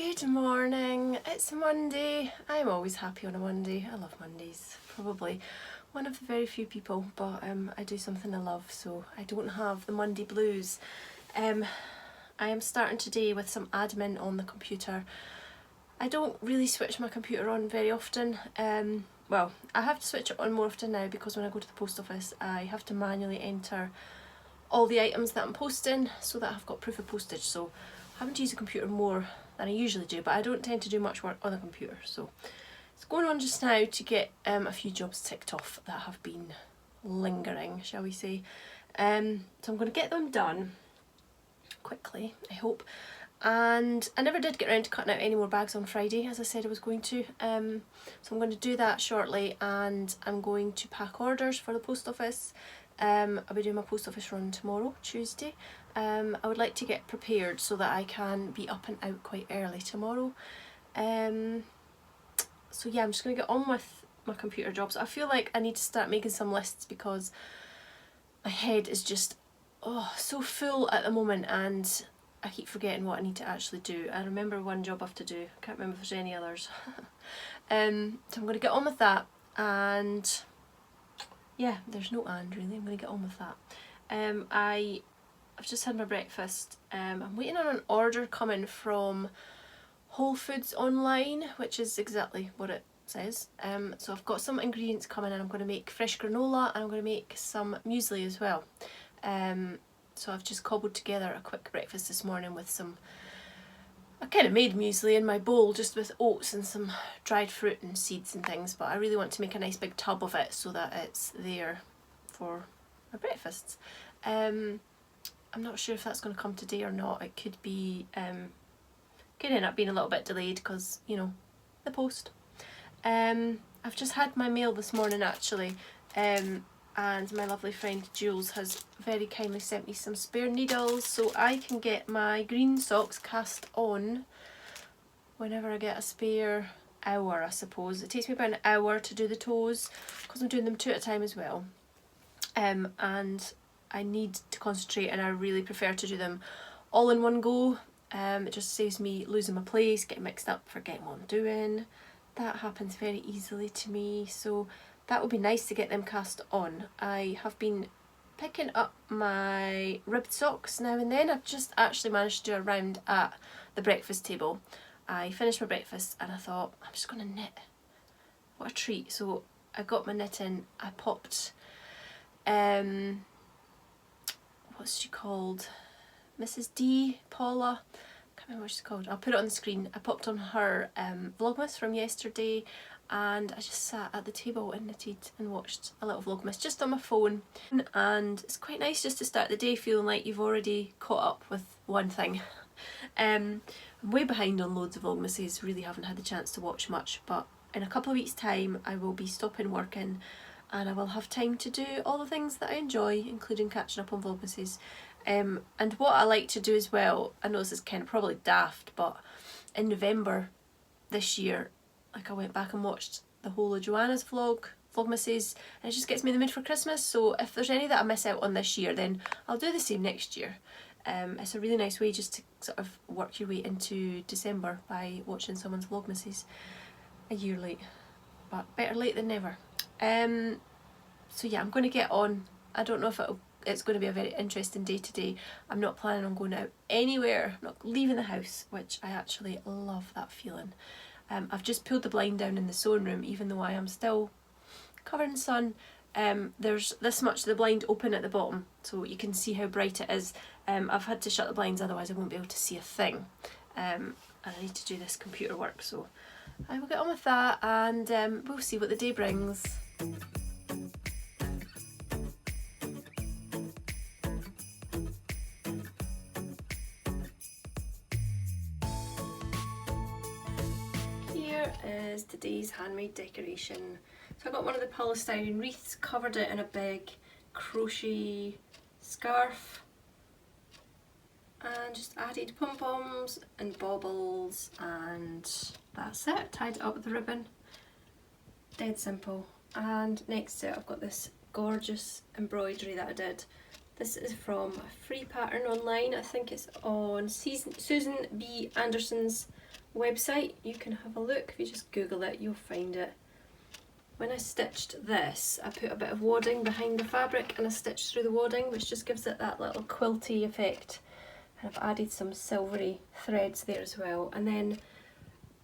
Good morning, it's Monday. I'm always happy on a Monday. I love Mondays. Probably one of the very few people, but I do something I love, so I don't have the Monday blues. I am starting today with some admin on the computer. I don't really switch my computer on very often. Well, I have to switch it on more often now because when I go to the post office I have to manually enter all the items that I'm posting so that I've got proof of postage. So I'm having to use the computer more than I usually do, but I don't tend to do much work on the computer. So it's going on just now to get a few jobs ticked off that have been lingering, shall we say. So I'm going to get them done quickly, I hope. And I never did get around to cutting out any more bags on Friday, as I said I was going to. So I'm going to do that shortly, and I'm going to pack orders for the post office. I'll be doing my post office run tomorrow, Tuesday. I would like to get prepared so that I can be up and out quite early tomorrow. So yeah, I'm just going to get on with my computer jobs. I feel like I need to start making some lists because my head is just so full at the moment, and I keep forgetting what I need to actually do. I remember one job I have to do, I can't remember if there's any others. So I'm going to get on with that, and yeah, there's no and really, I'm going to get on with that. I've just had my breakfast. I'm waiting on an order coming from Whole Foods online, which is exactly what it says. So I've got some ingredients coming, and I'm going to make fresh granola, and I'm going to make some muesli as well. So I've just cobbled together a quick breakfast this morning with some, I kind of made muesli in my bowl just with oats and some dried fruit and seeds and things, but I really want to make a nice big tub of it so that it's there for my breakfasts. I'm not sure if that's going to come today or not. It could be, could end up being a little bit delayed because, you know, the post. I've just had my mail this morning actually. And my lovely friend Jules has very kindly sent me some spare needles so I can get my green socks cast on whenever I get a spare hour, I suppose. It takes me about an hour to do the toes because I'm doing them 2 at a time as well. And I need to concentrate, and I really prefer to do them all in one go. It just saves me losing my place, getting mixed up, forgetting what I'm doing. That happens very easily to me, so that would be nice to get them cast on. I have been picking up my ribbed socks now and then. I've just actually managed to do a round at the breakfast table. I finished my breakfast and I thought, I'm just going to knit. What a treat. So I got my knit in. I popped, what's she called? Mrs. D, Paula. I can't remember what she's called. I'll put it on the screen. I popped on her Vlogmas from yesterday, and I just sat at the table and knitted and watched a little Vlogmas just on my phone. And it's quite nice just to start the day feeling like you've already caught up with one thing. I'm way behind on loads of Vlogmases, really haven't had the chance to watch much, but in a couple of weeks time I will be stopping working and I will have time to do all the things that I enjoy, including catching up on Vlogmases. And what I like to do as well, I know this is kind of probably daft, but in this year, like I went back and watched the whole of Joanna's Vlogmases, and it just gets me in the mood for Christmas. So if there's any that I miss out on this year, then I'll do the same next year. It's a really nice way just to sort of work your way into December by watching someone's Vlogmases a year late, but better late than never. So yeah, I'm going to get on. I don't know if it's going to be a very interesting day today. I'm not planning on going out anywhere, I'm not leaving the house, which I actually love that feeling. I've just pulled the blind down in the sewing room, even though I am still covered in sun. There's this much of the blind open at the bottom, so you can see how bright it is. I've had to shut the blinds, otherwise I won't be able to see a thing. And I need to do this computer work, so I will get on with that, and we'll see what the day brings. Is today's handmade decoration. So I got one of the polystyrene wreaths, covered it in a big crochet scarf, and just added pom-poms and baubles, and that's it. Tied it up with a ribbon. Dead simple. And next to it I've got this gorgeous embroidery that I did. This is from a free pattern online. I think it's on Susan B. Anderson's website. You can have a look. If you just Google it, you'll find it. When I stitched this, I put a bit of wadding behind the fabric and I stitched through the wadding, which just gives it that little quilty effect. And I've added some silvery threads there as well. And then,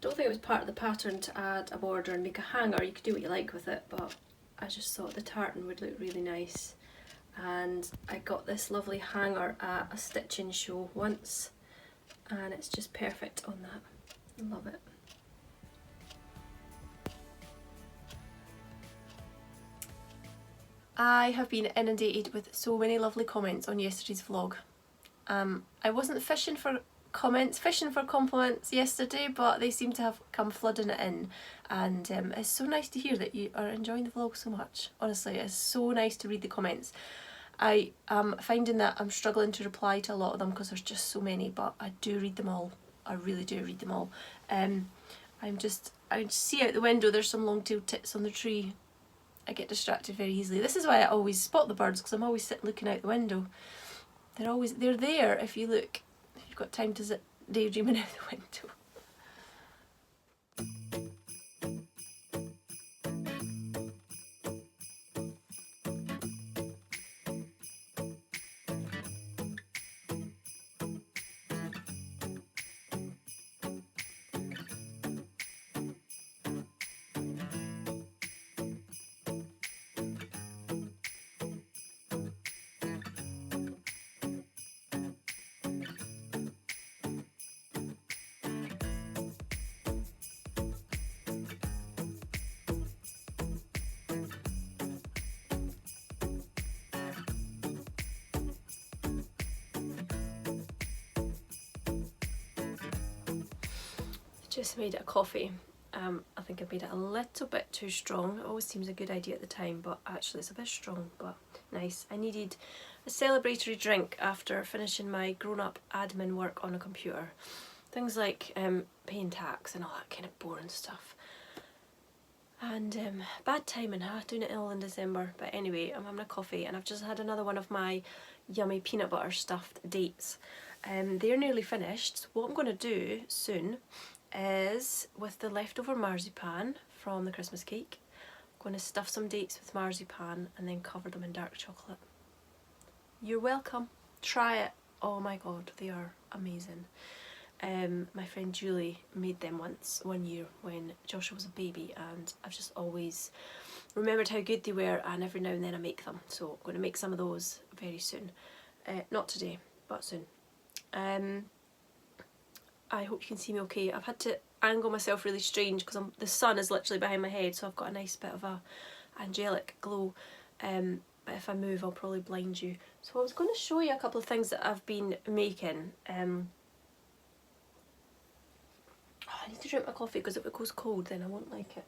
don't think it was part of the pattern to add a border and make a hanger. You could do what you like with it, but I just thought the tartan would look really nice. And I got this lovely hanger at a stitching show once, and it's just perfect on that. I love it. I have been inundated with so many lovely comments on yesterday's vlog. I wasn't fishing for comments, fishing for compliments yesterday, but they seem to have come flooding it in, and it's so nice to hear that you are enjoying the vlog so much. Honestly, it's so nice to read the comments. I am finding that I'm struggling to reply to a lot of them because there's just so many, but I do read them all. I really do read them all. I see out the window there's some long-tailed tits on the tree. I get distracted very easily. This is why I always spot the birds, because I'm always sitting looking out the window. They're there if you look, if you've got time to sit daydreaming out the window. Just made it a coffee. I think I made it a little bit too strong. It always seems a good idea at the time, but actually it's a bit strong, but nice. I needed a celebratory drink after finishing my grown-up admin work on a computer. Things like paying tax and all that kind of boring stuff. And bad timing, huh? Doing it all in December. But anyway, I'm having a coffee and I've just had another one of my yummy peanut butter stuffed dates. They're nearly finished. So what I'm going to do soon is, with the leftover marzipan from the Christmas cake, I'm going to stuff some dates with marzipan and then cover them in dark chocolate. You're welcome. Try it. Oh my god, they are amazing. My friend Julie made them one year when Joshua was a baby, and I've just always remembered how good they were, and every now and then I make them. So I'm going to make some of those very soon. Not today, but soon. I hope you can see me okay. I've had to angle myself really strange because the sun is literally behind my head, so I've got a nice bit of a angelic glow. But if I move, I'll probably blind you. So I was going to show you a couple of things that I've been making. I need to drink my coffee because if it goes cold then I won't like it.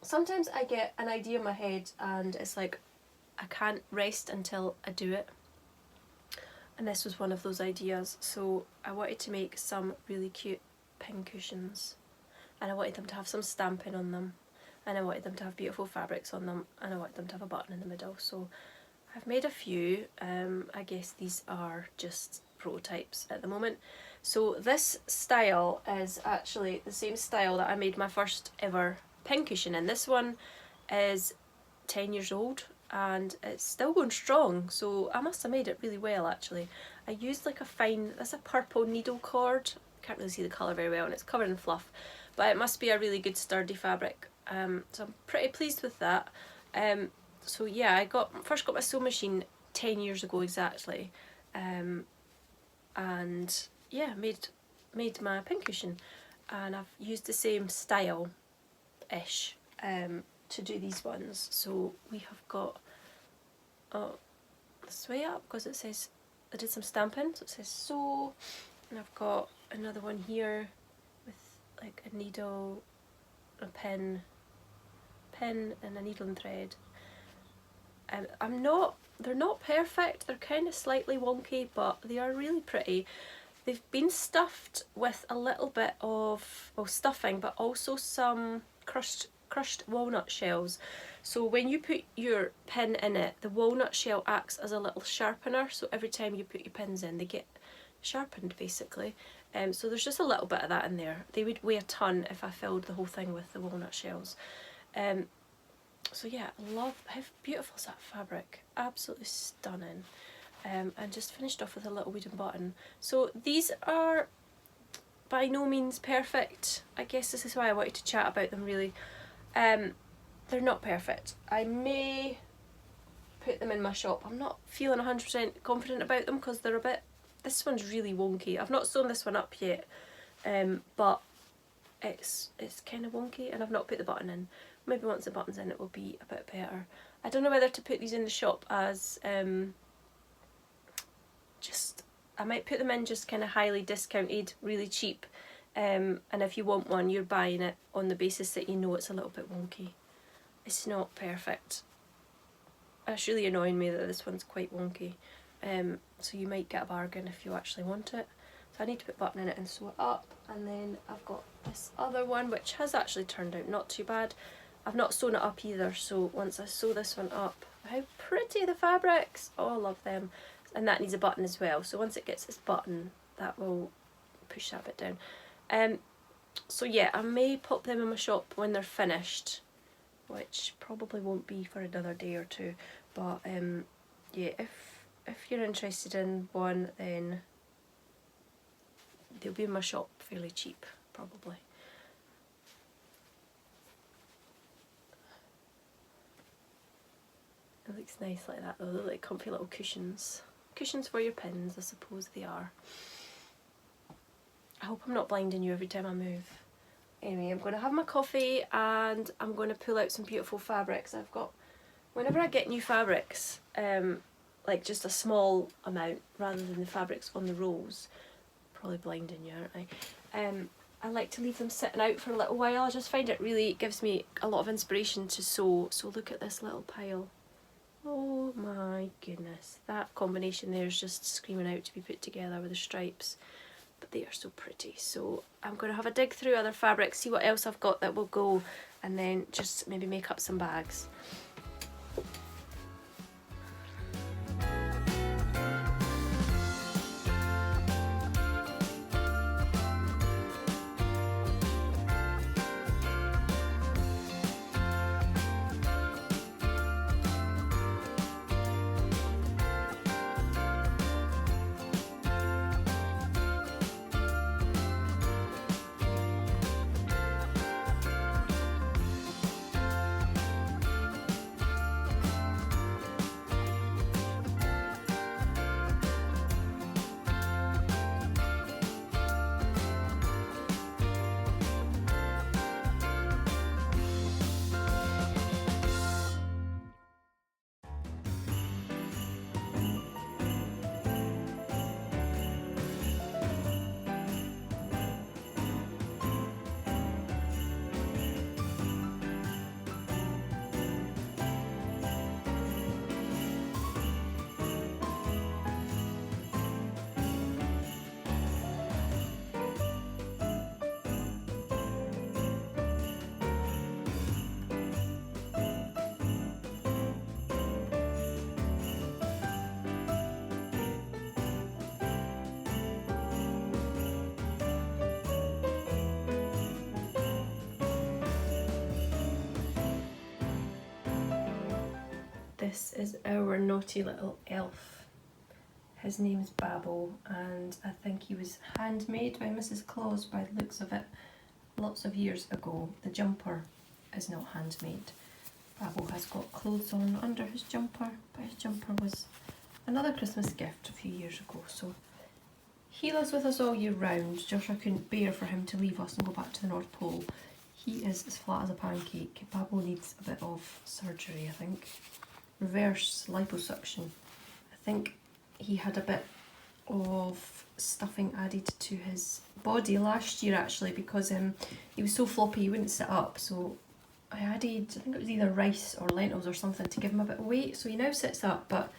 Sometimes I get an idea in my head and it's like I can't rest until I do it. And this was one of those ideas. So I wanted to make some really cute pin cushions, and I wanted them to have some stamping on them, and I wanted them to have beautiful fabrics on them, and I wanted them to have a button in the middle. So I've made a few. I guess these are just prototypes at the moment. So this style is actually the same style that I made my first ever pin cushion in. This one is 10 years old and it's still going strong, so I must have made it really well actually. I used like that's a purple needle cord. Can't really see the colour very well and it's covered in fluff, but it must be a really good sturdy fabric. So I'm pretty pleased with that. So yeah, I first got my sewing machine 10 years ago exactly, and yeah, made my pin cushion, and I've used the same style-ish to do these ones. So we have got this way up because it says, I did some stamping, so it says sew, and I've got another one here with like a needle, a pin and a needle and thread. And they're not perfect, they're kind of slightly wonky, but they are really pretty. They've been stuffed with a little bit of, well, stuffing, but also some crushed walnut shells. So when you put your pin in it, the walnut shell acts as a little sharpener, so every time you put your pins in, they get sharpened basically. So there's just a little bit of that in there. They would weigh a ton if I filled the whole thing with the walnut shells. So yeah, love, how beautiful is that fabric, absolutely stunning. And just finished off with a little wooden button. So these are by no means perfect. I guess this is why I wanted to chat about them really. They're not perfect. I may put them in my shop. I'm not feeling 100% confident about them because they're a bit, this one's really wonky. I've not sewn this one up yet, but it's kind of wonky and I've not put the button in. Maybe once the button's in it will be a bit better. I don't know whether to put these in the shop as just, I might put them in just kind of highly discounted, really cheap, and if you want one you're buying it on the basis that you know it's a little bit wonky. It's not perfect. It's really annoying me that this one's quite wonky, so you might get a bargain if you actually want it. So I need to put a button in it and sew it up, and then I've got this other one which has actually turned out not too bad. I've not sewn it up either, so once I sew this one up, how pretty the fabrics! Oh, I love them. And that needs a button as well, so once it gets its button that will push that bit down. So yeah, I may pop them in my shop when they're finished, which probably won't be for another day or two, but yeah, if you're interested in one, then they'll be in my shop fairly cheap, probably. It looks nice like that though, they're like comfy little cushions. Cushions for your pins, I suppose they are. I hope I'm not blinding you every time I move. Anyway, I'm going to have my coffee and I'm going to pull out some beautiful fabrics. I've got, whenever I get new fabrics, like just a small amount rather than the fabrics on the rolls, probably blinding you, aren't I like to leave them sitting out for a little while. I just find it really gives me a lot of inspiration to sew. So look at this little pile. Oh my goodness, that combination there is just screaming out to be put together with the stripes. But they are so pretty. So I'm going to have a dig through other fabrics, see what else I've got that will go, and then just maybe make up some bags. This is our naughty little elf. His name's Babbo, and I think he was handmade by Mrs. Claus by the looks of it lots of years ago. The jumper is not handmade. Babbo has got clothes on under his jumper, but his jumper was another Christmas gift a few years ago. So he lives with us all year round. Joshua couldn't bear for him to leave us and go back to the North Pole. He is as flat as a pancake. Babbo needs a bit of surgery, I think. Reverse liposuction. I think he had a bit of stuffing added to his body last year actually, because he was so floppy he wouldn't sit up, so I added, I think it was either rice or lentils or something to give him a bit of weight, so he now sits up, but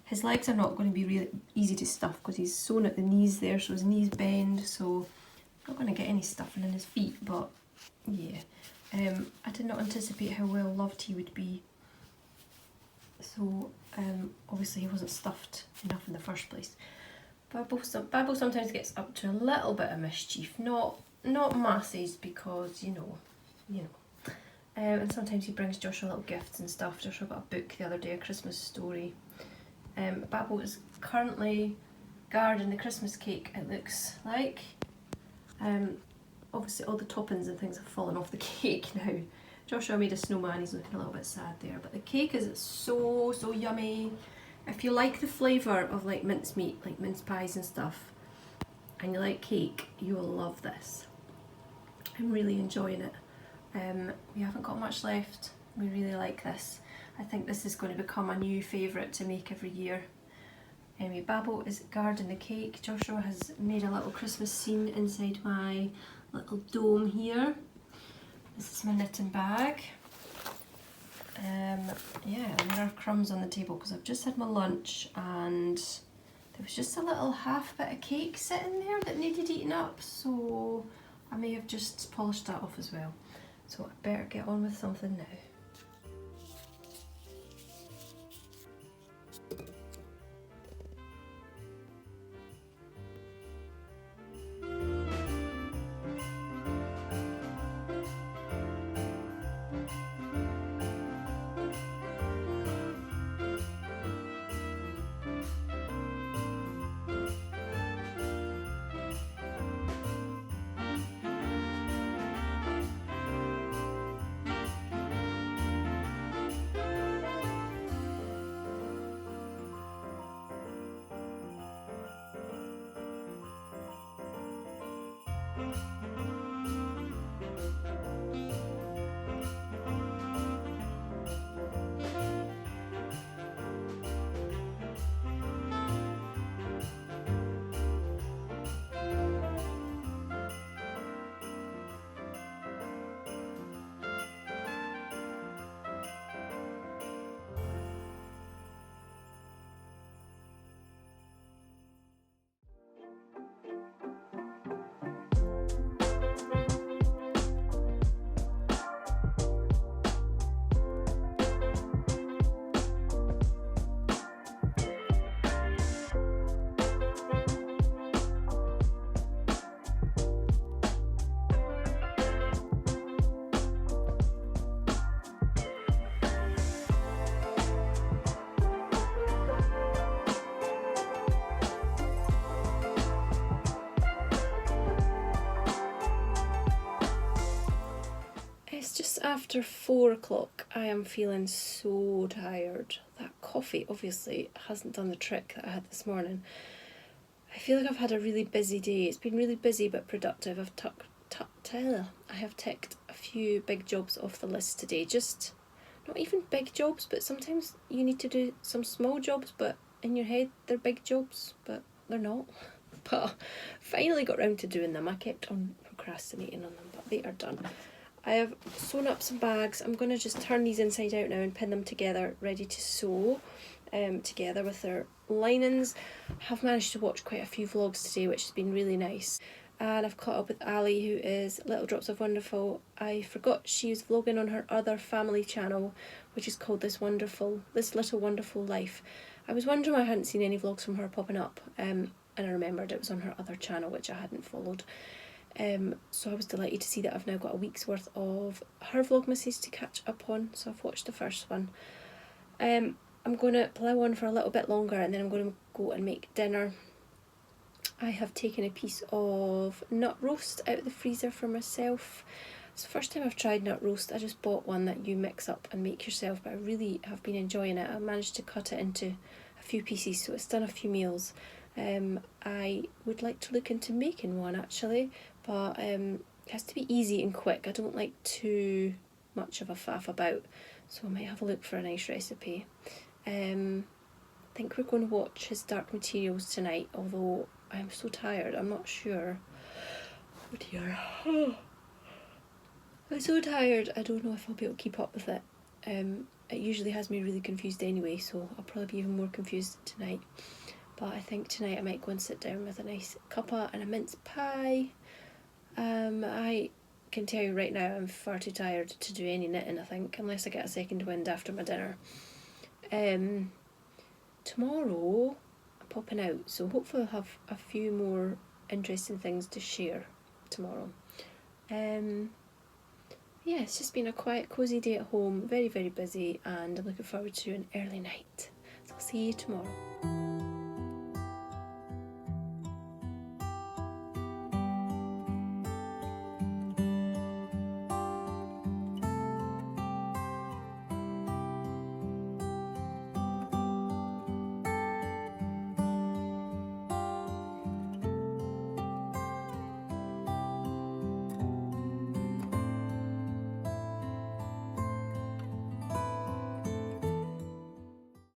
his legs are not going to be really easy to stuff because he's sewn at the knees there, so his knees bend, so I'm not going to get any stuffing in his feet, but yeah. I did not anticipate how well loved he would be. So obviously he wasn't stuffed enough in the first place, Babbo sometimes gets up to a little bit of mischief, not masses, because you know. And sometimes he brings Joshua little gifts and stuff. Joshua got a book the other day, a Christmas story. Babbo is currently guarding the Christmas cake, it looks like. Obviously all the toppings and things have fallen off the cake now. Joshua made a snowman, he's looking a little bit sad there, but the cake is so yummy. If you like the flavour of like mincemeat, like mince pies and stuff, and you like cake, you will love this. I'm really enjoying it. We haven't got much left. We really like this. I think this is going to become a new favourite to make every year. Anyway, Babbo is guarding the cake. Joshua has made a little Christmas scene inside my little dome here. This is my knitting bag. Yeah, and there are crumbs on the table because I've just had my lunch and there was just a little half bit of cake sitting there that needed eating up, so I may have just polished that off as well. So I better get on with something now. It's just after 4 o'clock. I am feeling so tired. That coffee obviously hasn't done the trick that I had this morning. I feel like I've had a really busy day. It's been really busy but productive. I have ticked a few big jobs off the list today. Just not even big jobs, but sometimes you need to do some small jobs, but in your head they're big jobs, but they're not. But finally got round to doing them. I kept on procrastinating on them, but they are done. I have sewn up some bags. I'm going to just turn these inside out now and pin them together, ready to sew together with their linings. I have managed to watch quite a few vlogs today, which has been really nice. And I've caught up with Ali, who is Little Drops of Wonderful. I forgot she was vlogging on her other family channel, which is called This Little Wonderful Life. I was wondering why I hadn't seen any vlogs from her popping up, and I remembered it was on her other channel, which I hadn't followed. So I was delighted to see that I've now got a week's worth of her vlogmases to catch up on. So I've watched the first one. I'm going to plough on for a little bit longer and then I'm going to go and make dinner. I have taken a piece of nut roast out of the freezer for myself. It's the first time I've tried nut roast. I just bought one that you mix up and make yourself, but I really have been enjoying it. I managed to cut it into a few pieces, so it's done a few meals. I would like to look into making one actually, but it has to be easy and quick. I don't like too much of a faff about, so I might have a look for a nice recipe. I think we're going to watch his Dark Materials tonight, although I'm so tired, I'm not sure. Oh dear. I'm so tired, I don't know if I'll be able to keep up with it. It usually has me really confused anyway, so I'll probably be even more confused tonight. But I think tonight I might go and sit down with a nice cuppa and a mince pie. I can tell you right now I'm far too tired to do any knitting, I think, unless I get a second wind after my dinner. Tomorrow, I'm popping out, so hopefully I'll have a few more interesting things to share tomorrow. Yeah, it's just been a quiet, cosy day at home, very, very busy, and I'm looking forward to an early night. So I'll see you tomorrow.